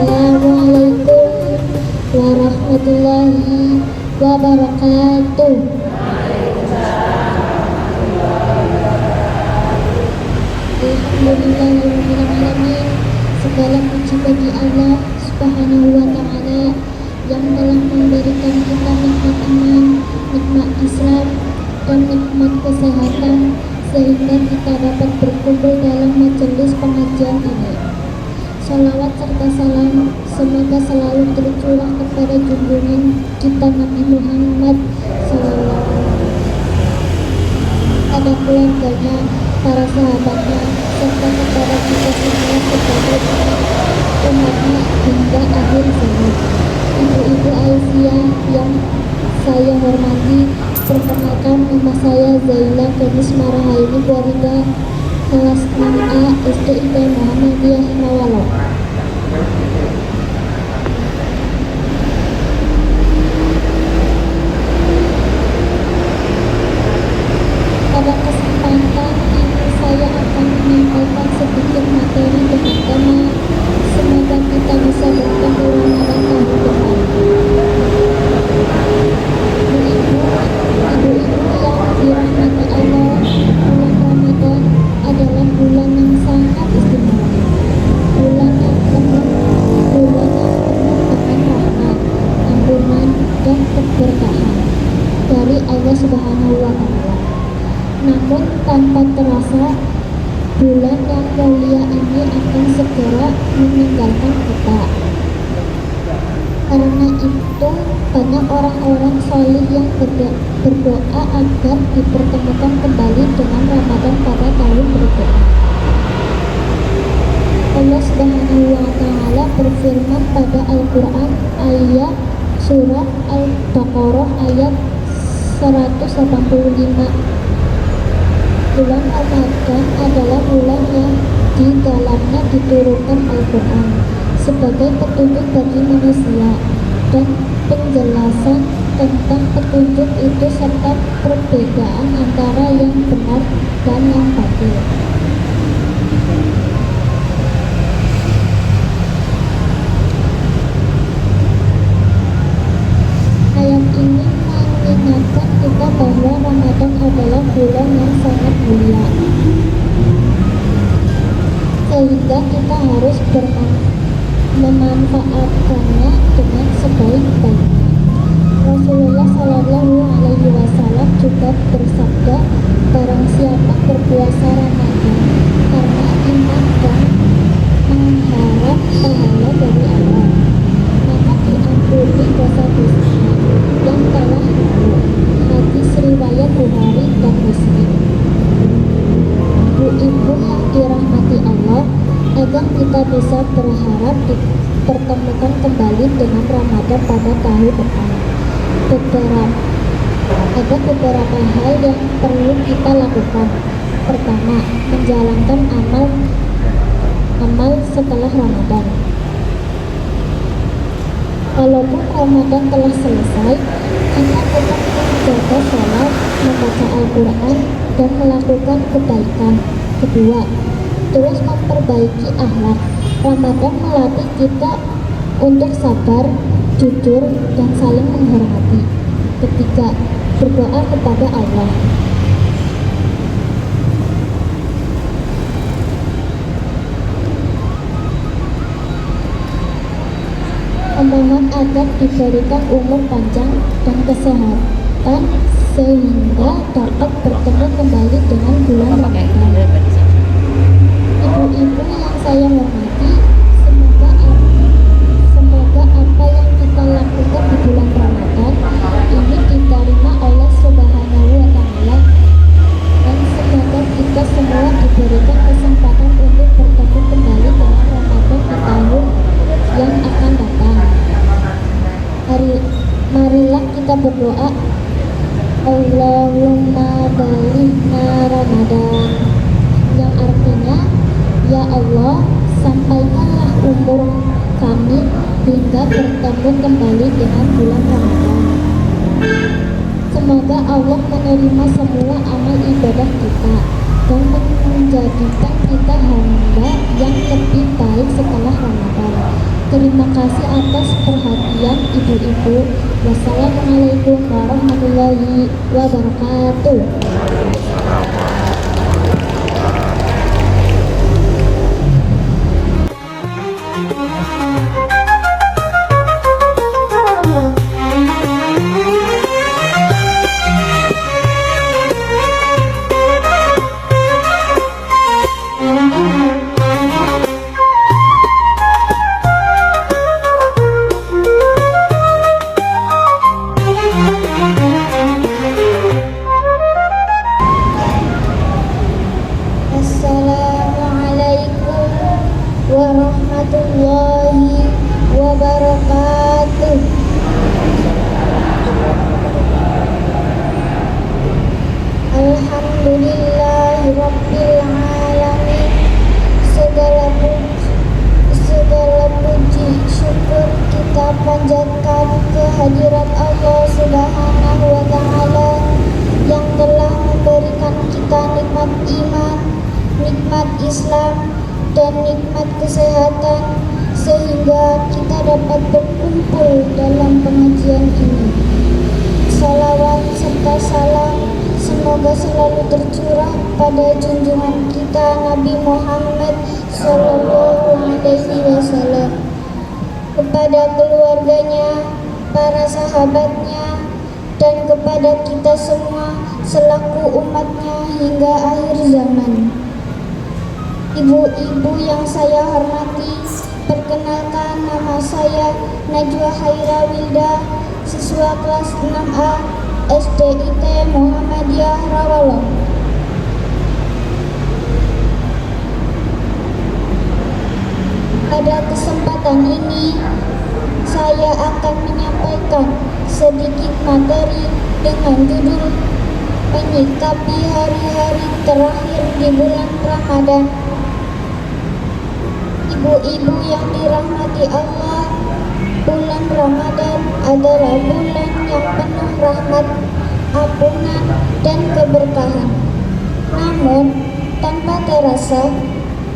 Assalamualaikum warahmatullahi wabarakatuh. Alhamdulillahirrahmanirrahim. Segala puji bagi Allah Subhanahu wa ta'ala yang telah memberikan kita nikmat iman, nikmat Islam, dan nikmat kesehatan sehingga kita dapat berkumpul dalam majelis pengajian ini. Salawat serta salam semoga selalu tercurah kepada junjungan kita Nabi Muhammad sallallahu alaihi wasallam, pada keluarganya, para sahabatnya, serta kepada kita semua sebagai umatnya hingga akhir zaman. Ibu-ibu Aisyah yang saya hormati, perkenalkan nama saya Zaila Kemis Marahaini Buarida, kelas 6A SDIP Muhammadiyah Rawalo. Pada kesempatan ini saya akan menyampaikan sedikit materi dengan tema semoga kita bisa bertemu Ramadan tahun depan. Ibu-ibu yang dirahmati Allah, bulan Ramadan adalah bulan yang sangat istimewa, bulan yang penuh dengan rahmat, ampunan, dan keberkahan dari Allah Subhanahu wa ta'ala. Namun tanpa terasa, bulan yang mulia ini akan segera meninggalkan kita. Karena itu banyak orang-orang solih yang berdoa agar dipertemukan kembali dengan Ramadan pada tahun berikutnya. Allah Subhanahu wa ta'ala berfirman pada Al-Quran ayat surat Al-Baqarah ayat 185. Bulan Ramadan adalah bulan yang di dalamnya diturunkan Al-Quran sebagai petunjuk bagi manusia dan penjelasan tentang petunjuk itu serta perbedaan antara yang benar dan yang batil. Ayat ini mengingatkan kita bahwa Ramadan adalah bulan yang sangat mulia, sehingga kita harus memanfaatkannya dengan sebaik-baiknya. Rasulullah Shallallahu Alaihi Wasallam juga bersabda, barang siapa berpuasa Ramadan karena iman dan mengharap pahala dari Allah, maka diampuni dosa-dosanya yang telah lalu. Hadis riwayat Bukhari dan Muslim. Ibu-ibu yang dirahmati Allah, agar kita bisa berharap dipertemukan kembali dengan Ramadan pada tahun depan. Ada beberapa hal yang perlu kita lakukan. Pertama, menjalankan amal setelah Ramadan. Walaupun Ramadan telah selesai, kita tetap menjaga sholat, membaca Al-Quran, dan melakukan kebaikan. Kedua, terus memperbaiki akhlak. Ramadan melatih kita untuk sabar, jujur, dan saling menghormati. Ketiga, berdoa kepada Allah. Memohon agar diberikan umur panjang dan kesehatan sehingga dapat bertemu kembali dengan bulan Ramadan. Ibu-ibu yang saya hormati, semoga apa yang kita lakukan di bulan Ramadan ini diterima Allah Subhanahu wa ta'ala, dan semoga kita semua diberikan kesempatan untuk bertemu kembali dengan Ramadan di tahun yang akan datang. Marilah kita berdoa, Allahumma balighna Ramadan, yang artinya, ya Allah, sampaikanlah umur kami hingga bertemu kembali dengan bulan Ramadan. Semoga Allah menerima semua amal ibadah kita dan menjadikan kita hamba yang lebih baik setelah Ramadan. Terima kasih atas perhatian ibu-ibu. Wassalamualaikum warahmatullahi wabarakatuh. Assalamualaikum warahmatullahi wabarakatuh. Alhamdulillahirabbil alamin. Segala puji syukur kita panjatkan kehadirat Allah Subhanahu wa taala yang telah memberikan kita nikmat iman, nikmat Islam, dan nikmat kesehatan sehingga kita dapat berkumpul dalam pengajian ini. Salawat serta salam semoga selalu tercurah pada junjungan kita Nabi Muhammad Sallallahu Alaihi Wasallam, kepada keluarganya, para sahabatnya, dan kepada kita semua selaku umatnya hingga akhir zaman. Ibu-ibu yang saya hormati, perkenalkan nama saya Najwa Haira Wilda, siswa kelas 6A SDIT Muhammadiyah Rawalong. Pada kesempatan ini, saya akan menyampaikan sedikit materi dengan judul menyikapi hari-hari terakhir di bulan Ramadan. Ibu-ibu yang dirahmati Allah, bulan Ramadan adalah bulan yang penuh rahmat, ampunan, dan keberkahan. Namun, tanpa terasa,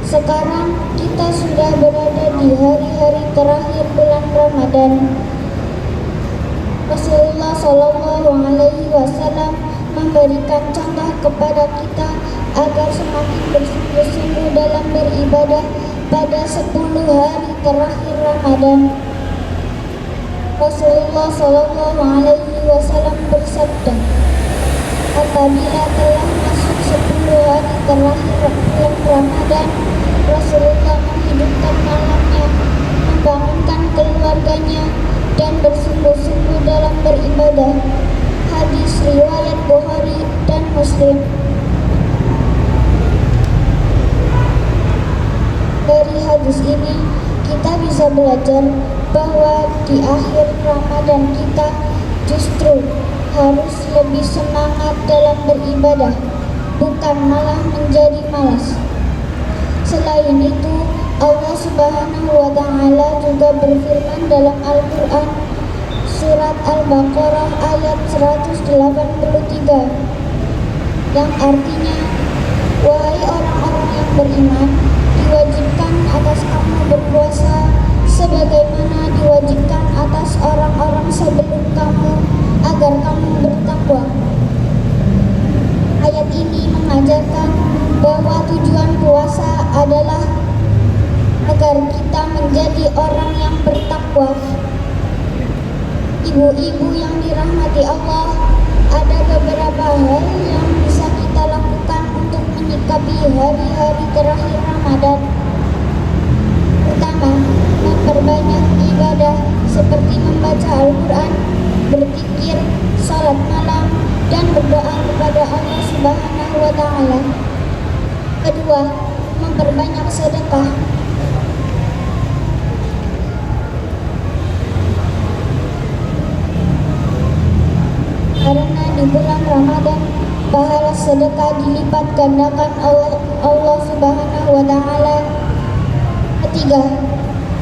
sekarang kita sudah berada di hari-hari terakhir bulan Ramadan. Rasulullah Shallallahu Alaihi Wasallam memberikan contoh kepada kita agar semakin bersungguh-sungguh dalam beribadah pada 10 hari terakhir Ramadan. Rasulullah Shallallahu Alaihi Wasallam bersabda, apabila telah masuk 10 hari terakhir bulan Ramadan, Rasulullah menghidupkan malamnya, membangunkan keluarganya, dan bersungguh-sungguh dalam beribadah. Hadis riwayat Bukhari dan Muslim. Dari hadis ini kita bisa belajar bahwa di akhir Ramadan kita justru harus lebih semangat dalam beribadah, bukan malah menjadi malas. Selain itu, Allah Subhanahu wa taala juga berfirman dalam Al-Qur'an surat Al-Baqarah ayat 183 yang artinya, wahai orang-orang yang beriman, diwajibkan atas kamu berpuasa sebagaimana diwajibkan atas orang-orang sebelum kamu agar kamu bertakwa. Ayat ini mengajarkan bahwa tujuan puasa adalah agar kita menjadi orang yang bertakwa. Ibu-ibu yang dirahmati Allah, ada beberapa hal yang bisa kita lakukan untuk menyikapi hari-hari terakhir Ramadan. Pertama, memperbanyak ibadah seperti membaca Al-Quran, berzikir, salat malam, dan berdoa kepada Allah Subhanahu wa taala. Kedua, memperbanyak sedekah. Karena di bulan Ramadan, pahala sedekah dilipat gandakan Allah Subhanahu wa taala. Ketiga,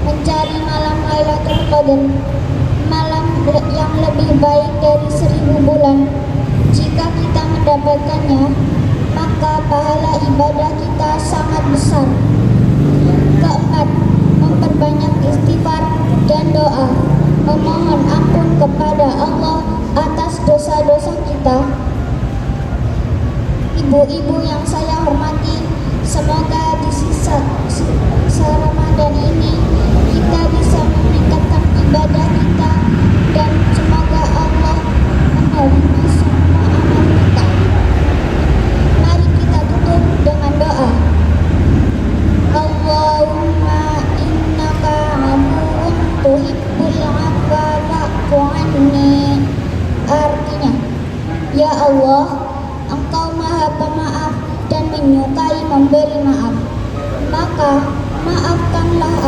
mencari malam Lailatul Qadar, malam yang lebih baik dari 1000 bulan. Jika kita mendapatkannya, maka pahala ibadah kita sangat besar. Keempat, memperbanyak istighfar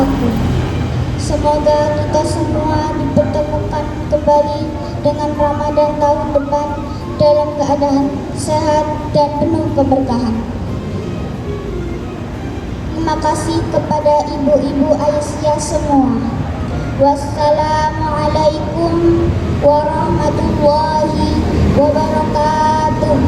aku. Semoga kita semua dipertemukan kembali dengan Ramadan tahun depan dalam keadaan sehat dan penuh keberkahan. Terima kasih kepada ibu-ibu Aisyah semua. Wassalamualaikum warahmatullahi wabarakatuh.